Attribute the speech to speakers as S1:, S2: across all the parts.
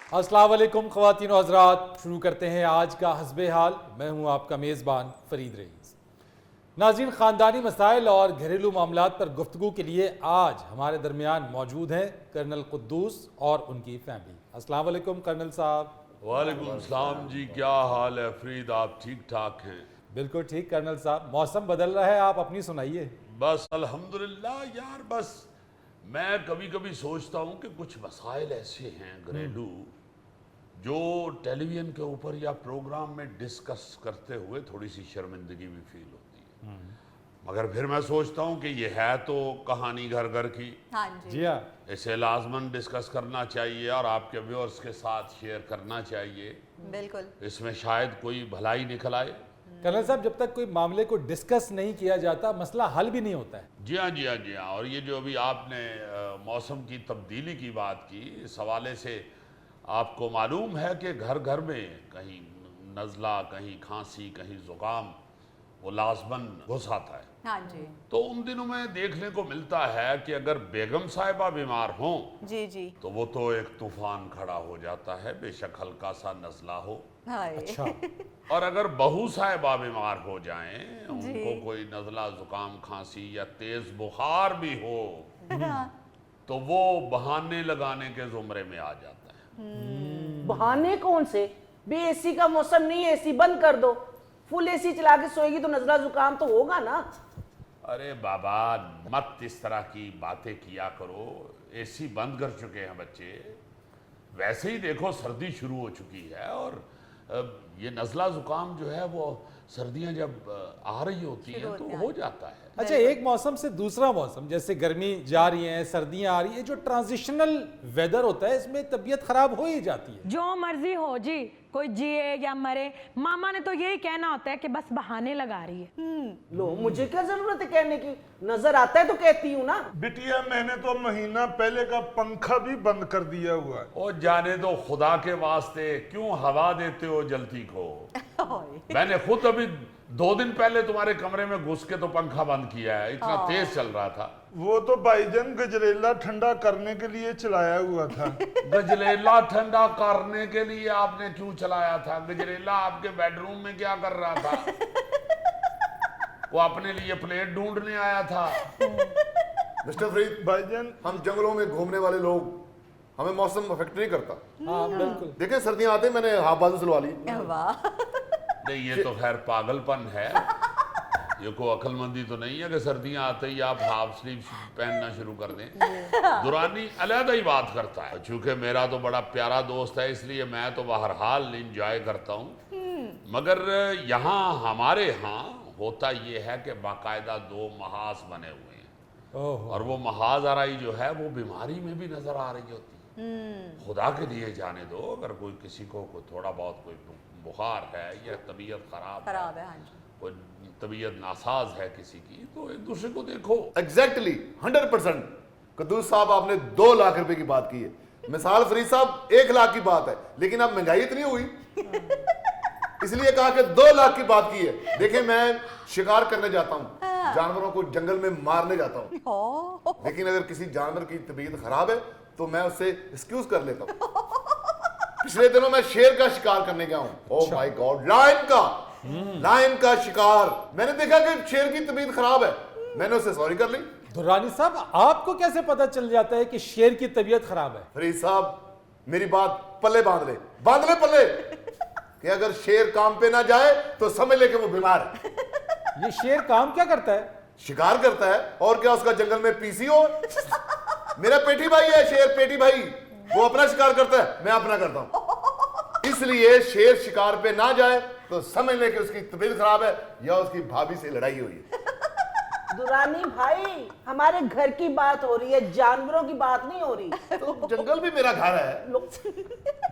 S1: अस्सलाम वालेकुम ख़वातीन व हज़रात, शुरू करते हैं आज का हस्बे हाल। मैं हूं आपका मेज़बान फ़रीद रईस। नाज़रीन, ख़ानदानी मसाइल और घरेलू मामलात पर गुफ्तगू के लिए आज हमारे दरमियान मौजूद हैं कर्नल कुद्दूस और उनकी फैमिली। अस्सलाम वालेकुम कर्नल साहब।
S2: वालेकुम सलाम जी, क्या हाल है फरीद? आप ठीक ठाक हैं?
S1: बिल्कुल ठीक कर्नल साहब, मौसम बदल रहा है, आप अपनी सुनाइए।
S2: बस अल्हम्दुलिल्लाह यार, बस मैं कभी कभी सोचता हूँ कि कुछ मसाइल ऐसे हैं घरेलू जो टेलीविज़न के ऊपर या प्रोग्राम में डिस्कस करते हुए थोड़ी सी शर्मिंदगी भी फील होती है, मगर फिर मैं सोचता हूँ कि ये है तो कहानी घर घर की।
S3: हाँ जी।
S1: जी हाँ,
S2: इसे लाजमन डिस्कस करना चाहिए और आपके व्यूअर्स के साथ शेयर करना चाहिए।
S3: बिल्कुल।
S2: इसमें शायद कोई भलाई निकल आए।
S1: कर्नल साहब, जब तक कोई मामले को डिस्कस नहीं किया जाता मसला हल भी नहीं होता है।
S2: जी हाँ, जी हाँ, जी हाँ। और ये जो अभी आपने मौसम की तब्दीली की बात की, इस हवाले से आपको मालूम है कि घर घर में कहीं नज़ला, कहीं खांसी, कहीं ज़ुकाम वो लाजमन घुस आता है।
S3: हाँ जी।
S2: तो उन दिनों में देखने को मिलता है कि अगर बेगम साहिबा बीमार हों
S3: जी जी।
S2: तो वो तो एक तूफान खड़ा हो जाता है, बेशक हल्का सा नज़ला हो।
S3: हाय।
S1: अच्छा,
S2: और अगर बहू साहिबा बीमार हो जाएं,
S3: जी।
S2: उनको कोई नज़ला, ज़ुकाम, खांसी या तेज़ बुखार भी हो तो वो बहाने लगाने के जुमरे में आ जाता है।
S4: बहाने कौन से? बे एसी का मौसम नहीं है, एसी बंद कर दो। फुल एसी चला के सोएगी तो नजला जुकाम तो होगा ना।
S2: अरे बाबा, मत इस तरह की बातें किया करो। एसी बंद कर चुके हैं बच्चे। वैसे ही देखो सर्दी शुरू हो चुकी है और ये नज़ला ज़ुकाम जो है वो सर्दियां जब आ रही होती
S3: शुरू
S2: हैं तो
S3: होते हैं।
S2: हो जाता है।
S1: अच्छा, एक मौसम से दूसरा मौसम, जैसे गर्मी जा रही है, सर्दियां आ रही है, जो ट्रांजिशनल वेदर होता है इसमें तबीयत खराब हो ही जाती है।
S5: जो मर्जी हो जी, कोई जिए या मरे, मामा ने तो यही कहना होता है कि बस बहाने लगा रही है।
S4: लो, मुझे क्या जरूरत है कहने की? नजर आता है तो कहती हूँ ना।
S6: बिटिया, मैंने तो महीना पहले का पंखा भी बंद कर दिया हुआ है।
S2: और जाने दो, खुदा के वास्ते क्यों हवा देते हो जलती को। मैंने खुद अभी 2 दिन पहले तुम्हारे कमरे में घुस के तो पंखा बंद किया है, इतना तेज चल रहा था।
S6: वो तो भाईजान गजरेला ठंडा करने के लिए चलाया हुआ था।
S2: गजरेला ठंडा करने के लिए आपने क्यों चलाया था? गजरेला आपके बेडरूम में क्या कर रहा था? वो अपने लिए प्लेट ढूंढने आया था।
S7: मिस्टर फरीद,
S6: भाईजान,
S7: हम जंगलों में घूमने वाले लोग, हमें मौसम अफेक्ट नहीं करता।
S1: हाँ बिल्कुल।
S7: देखें, सर्दियां आते ही मैंने हाफ बाजू सिलवा ली।
S3: वाह।
S2: नहीं, ये तो खैर पागलपन है। ये कोई अक्लमंदी तो नहीं है कि सर्दियां आते ही आप हाफ स्लीव पहनना शुरू कर दें। दुरानी अलग ही बात करता है। चूंकि मेरा तो बड़ा प्यारा दोस्त है इसलिए मैं तो बहरहाल इंजॉय करता हूँ, मगर यहाँ हमारे यहाँ होता ये है कि बाकायदा 2 महाज बने हुए हैं
S1: ओह,
S2: और वो महाज आराई जो है वो बीमारी में भी नजर आ रही होती है। खुदा के लिए जाने दो, अगर कोई किसी को थोड़ा बहुत कोई बुखार है या तबीयत खराब
S3: है। हाँ जी।
S2: कोई तबीयत नासाज है किसी की, तो एक दूसरे को देखो।
S7: एग्जैक्टली 100%। कद्दूस साहब, आपने 2 लाख रुपए की बात की है। मिसाल फरीद साहब 1 लाख की बात है, लेकिन अब महंगाई इतनी हुई इसलिए कहा कि 2 लाख की बात की है। देखिए, मैं शिकार करने जाता हूँ, जानवरों को जंगल में मारने जाता हूँ, लेकिन अगर किसी जानवर की तबीयत खराब है तो मैं उससे एक्सक्यूज कर लेता हूँ। पिछले दिनों मैं शेर का शिकार करने गया हूँ। ओह माय गॉड, लायन का शिकार। मैंने देखा कि शेर की तबीयत खराब है, मैंने उससे सॉरी कर ली।
S1: दुर्रानी साहब, आपको कैसे पता चल जाता है कि शेर की तबीयत खराब है?
S7: फरीद साहब, मेरी बात पल्ले बांध ले पल्ले, कि अगर शेर काम पे ना जाए तो समझ ले कि वो बीमार है।
S1: ये शेर काम क्या करता है?
S7: शिकार करता है, और क्या उसका जंगल में पीसी हो? मेरा पेटी भाई है शेर, पेटी भाई। वो अपना शिकार करता है, मैं अपना करता हूं। इसलिए शेर शिकार पे ना जाए तो समझ ले कि उसकी तबीयत खराब है या उसकी भाभी से लड़ाई हुई है।
S4: दुरानी भाई, हमारे घर की बात हो रही है, जानवरों की बात नहीं हो रही।
S7: तो जंगल भी मेरा घर है।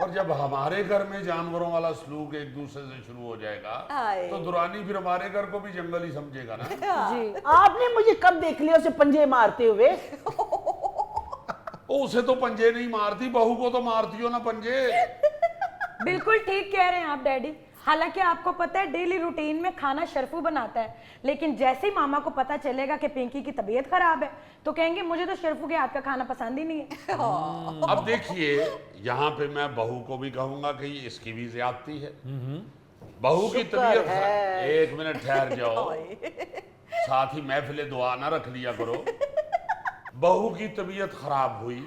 S2: और जब हमारे घर में जानवरों वाला सलूक एक दूसरे से शुरू हो जाएगा
S3: हाय।
S2: तो दुरानी फिर हमारे घर को भी जंगल ही समझेगा ना।
S5: जी,
S4: आपने मुझे कब देख लिया उसे पंजे मारते हुए?
S2: उसे तो पंजे नहीं मारती, बहू को तो मारती हो ना पंजे।
S5: बिल्कुल ठीक कह रहे हैं आप डैडी। हालांकि आपको पता है डेली रूटीन में खाना शरफू बनाता है, लेकिन जैसे ही मामा को पता चलेगा कि पिंकी की तबीयत खराब है तो कहेंगे मुझे तो शरफू के हाथ का खाना पसंद ही नहीं है।
S2: अब देखिए, यहाँ पे मैं बहू को भी कहूंगा कि इसकी भी ज्यादती है। बहू की तबीयत एक मिनट ठहर जाओ, साथ ही महफिले दुआ ना रख लिया करो। बहू की तबीयत खराब हुई,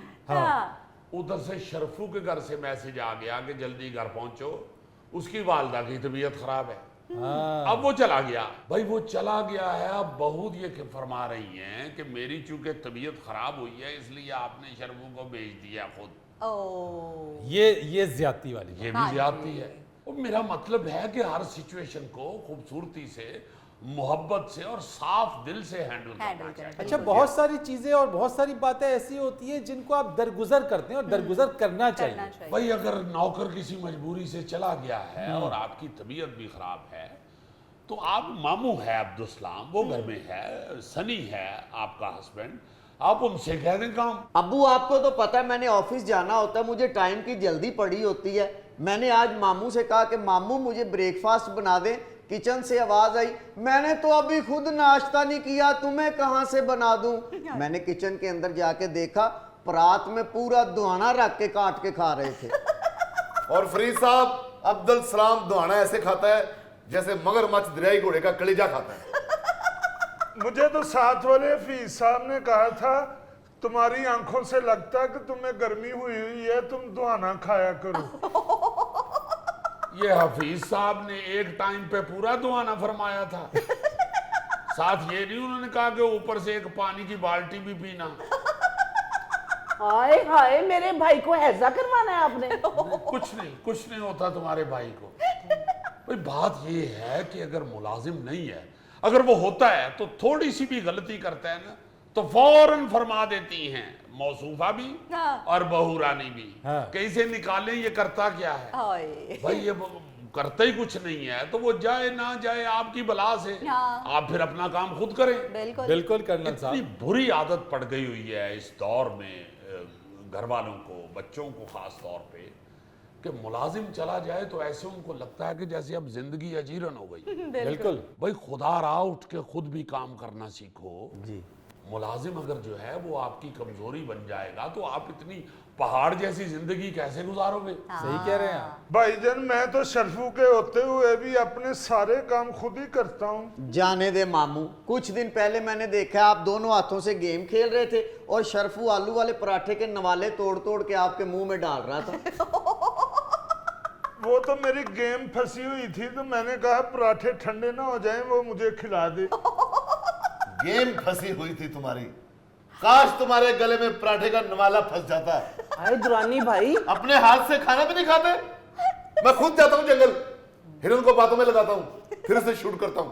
S2: उधर से शरफू के घर से मैसेज आ गया कि जल्दी घर पहुंचो, उसकी वालदा की तबीयत खराब है। अब वो चला गया, भाई वो चला गया है। अब बहू ये फरमा रही हैं कि मेरी चूंकि तबीयत खराब हुई है इसलिए आपने शरफू को भेज दिया खुद।
S1: ये ज्यादती वाली बात।
S2: ये भी ज्यादती है। और मेरा मतलब है कि हर सिचुएशन को खूबसूरती से, मोहब्बत से और साफ दिल से हैंडल करना चाहिए।
S1: अच्छा, बहुत सारी चीजें और बहुत सारी बातें ऐसी होती है जिनको आप दरगुजर करते हैं और दरगुजर करना चाहिए।
S2: भाई अगर नौकर किसी मजबूरी से चला गया है और आपकी तबीयत भी खराब है तो आप, मामू है अब्दुलसलाम, वो घर में है, सनी है आपका हस्बैंड, आप उनसे कह दें काम।
S3: अब्बू आपको तो पता है मैंने ऑफिस जाना होता है, मुझे टाइम की जल्दी पड़ी होती है। मैंने आज मामू से कहा कि मामू मुझे ब्रेकफास्ट बना दें। किचन से आवाज आई, मैंने तो अभी खुद नाश्ता नहीं किया, तुम्हें कहां से बना दूं। मैंने किचन के अंदर जाके देखा, परात में पूरा दुआना रख के काट के खा रहे थे।
S7: और फरीद साहब, अब्दुल सलाम दुआना ऐसे खाता है जैसे मगरमच्छ दरियाई घोड़े का कलेजा खाता है।
S6: मुझे तो साथ वाले हफीज साहब ने कहा था तुम्हारी आंखों से लगता है कि तुम्हें गर्मी हुई है, तुम दुआना खाया करो।
S2: ये हफीज साहब ने एक टाइम पे पूरा दुआना फरमाया था। साथ ये नहीं उन्होंने कहा कि ऊपर से एक पानी की बाल्टी भी पीना।
S4: हाय हाय, मेरे भाई को हैजा करवाना है आपने।
S2: कुछ नहीं होता तुम्हारे भाई को। भाई बात ये है कि अगर मुलाजिम नहीं है, अगर वो होता है तो थोड़ी सी भी गलती करता है ना तो फौरन फरमा देती हैं मौसूफा भी और बहू रानी भी कि इसे निकालें, ये करता क्या है। भाई ये करता ही कुछ नहीं है तो वो जाए ना जाए आपकी बला से, आप फिर अपना काम खुद करें।
S1: बिल्कुल कर्नल साहब।
S2: इतनी बुरी आदत पड़ गई हुई है इस दौर में घर वालों को, बच्चों को खास तौर पे, कि मुलाजिम चला जाए तो ऐसे उनको लगता है कि जैसे अब जिंदगी अजीरन हो गई।
S1: बिल्कुल।
S2: भाई खुदा रहा उठ के खुद भी काम करना सीखो जी। मुलाजिम अगर जो है वो आपकी कमजोरी बन जाएगा तो आप इतनी पहाड़ जैसी जिंदगी कैसे गुजारोगे।
S1: सही कह रहे हैं आप।
S6: भाईजान, मैं तो शरफू के होते हुए भी अपने सारे काम खुद ही करता हूँ।
S3: जाने दे मामू, कुछ दिन पहले मैंने देखा आप दोनों हाथों से गेम खेल रहे थे और शरफू आलू वाले पराठे के नवाले तोड़ तोड़ के आपके मुंह में डाल रहा था।
S6: वो तो मेरी गेम फंसी हुई थी तो मैंने कहा पराठे ठंडे ना हो जाएं, वो मुझे खिला दे।
S7: गेम फंसी हुई थी तुम्हारी, काश तुम्हारे गले में पराठे का नवाला फंस जाता है।
S4: अरे दुरानी भाई,
S7: अपने हाथ से खाना भी नहीं खाते। मैं खुद जाता हूँ जंगल, हिरन को बातों में लगाता हूँ, फिर उसे शूट करता हूँ,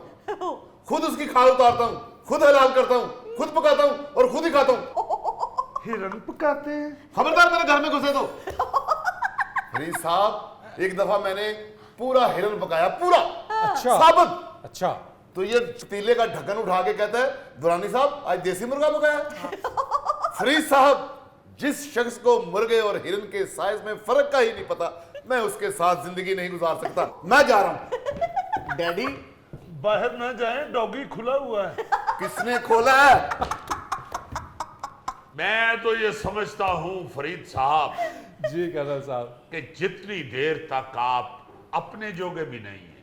S7: खुद उसकी खाल उतारता हूँ, खुद हलाल करता हूँ, खुद पकाता हूँ और खुद ही खाता हूँ।
S6: हिरन पकाते हैं?
S7: खबरदार मेरे घर में घुसे तो। फरीद साहब, एक दफा मैंने पूरा हिरन पकाया, पूरा
S1: अच्छा
S7: साबुत।
S1: अच्छा,
S7: तो ये पतीले का ढक्कन उठा के कहता है, दुरानी साहब आज देसी मुर्गा पकाया। फरीद साहब, जिस शख्स को मुर्गे और हिरन के साइज में फर्क का ही नहीं पता, मैं उसके साथ जिंदगी नहीं गुजार सकता। मैं जा रहा हूं।
S3: डैडी
S6: बाहर ना जाएं, डॉगी खुला हुआ है।
S7: किसने खोला है?
S2: मैं तो ये समझता हूं फरीद साहब
S1: जी कर्नल साहब,
S2: कि जितनी देर तक आप अपने जोगे भी नहीं है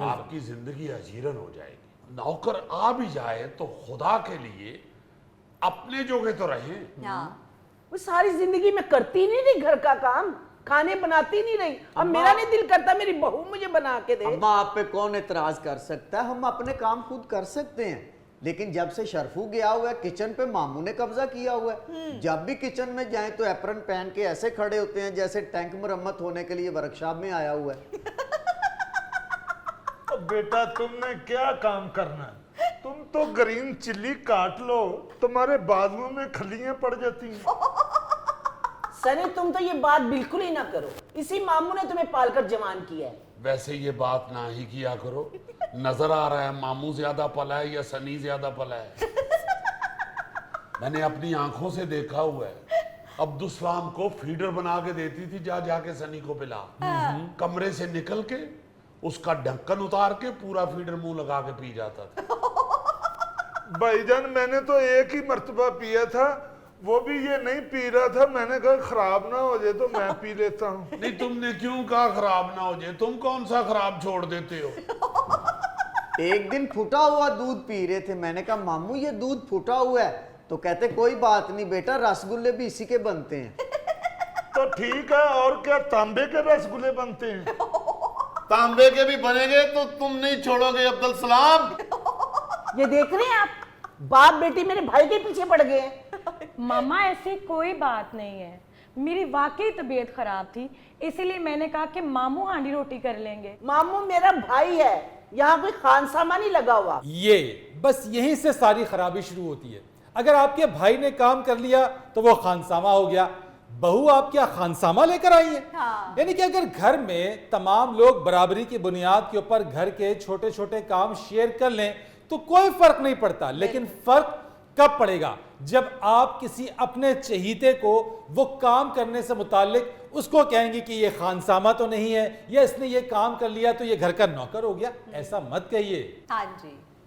S2: आपकी जिंदगी अजीरन हो जाएगी। नौकर आ भी जाए तो खुदा के लिए अपने जोगे तो रहें।
S4: वो सारी जिंदगी में करती नहीं रही घर का काम, खाने बनाती नहीं रही। अब मेरा नहीं दिल करता मेरी बहू मुझे बना के दे।
S3: अम्मा, आप पे कौन एतराज कर सकता है, हम अपने काम खुद कर सकते हैं। लेकिन जब से शरफू गया हुआ है किचन पे, मामू ने कब्जा किया हुआ है। जब भी किचन में जाएं तो एप्रन पहन के ऐसे खड़े होते हैं जैसे टैंक मरम्मत होने के लिए वर्कशॉप में आया हुआ है।
S6: बेटा, तुमने क्या काम करना है? तुम तो ग्रीन चिल्ली काट लो, तुम्हारे बाजुओं में खलियां पड़ जाती हैं।
S4: सनी, तुम तो ये बात बिल्कुल ही ना करो। इसी मामू ने तुम्हें पालकर जवान किया है।
S2: वैसे ये बात ना ही किया करो। नजर आ रहा है मामू ज्यादा पला है या सनी ज्यादा पला है। मैंने अपनी आंखों से देखा हुआ है, अब्दुलसलाम को फीडर बना के देती थी, जा जाके सनी को पिला। कमरे से निकल के उसका ढक्कन उतार के पूरा फीडर मुंह लगा के पी जाता था।
S6: भाईजान मैंने तो एक ही मर्तबा पिया था, वो भी ये नहीं पी रहा था, मैंने कहा खराब ना हो जाए तो मैं पी लेता हूँ।
S2: नहीं, तुमने क्यों कहा खराब ना हो जाए? तुम कौन सा खराब छोड़ देते हो?
S3: एक दिन फूटा हुआ दूध पी रहे थे, मैंने कहा मामू ये दूध फूटा हुआ है, तो कहते कोई बात नहीं बेटा, रसगुल्ले भी इसी के बनते हैं।
S6: तो ठीक है, और क्या तांबे के रसगुल्ले बनते हैं?
S7: तांबे के भी बनेंगे तो तुम नहीं छोड़ोगे अब्दुल सलाम।
S4: ये देख रहे हैं आप, बाप बेटी मेरे भाई के पीछे पड़ गए हैं।
S5: मामा ऐसी कोई बात नहीं है, मेरी वाकई तबीयत खराब थी, इसीलिए मैंने कहा कि मामू हांडी रोटी कर लेंगे।
S4: मामू मेरा भाई है, यहाँ कोई खानसामा नहीं लगा हुआ।
S1: ये बस यहीं से सारी खराबी शुरू होती है। अगर आपके भाई ने काम कर लिया तो वो खानसामा हो गया, बहू आप क्या खानसामा लेकर आई है? यानी कि अगर घर में तमाम लोग बराबरी की बुनियाद के ऊपर घर के छोटे छोटे काम शेयर कर लें तो कोई फर्क नहीं पड़ता, लेकिन फर्क कब पड़ेगा? जब आप किसी अपने चहीते को वो काम करने से मुतालिक उसको कहेंगे कि ये खानसामा तो नहीं है, या इसने ये काम कर लिया तो ये घर का नौकर हो गया। ऐसा मत कहिए।
S8: हाँ जी।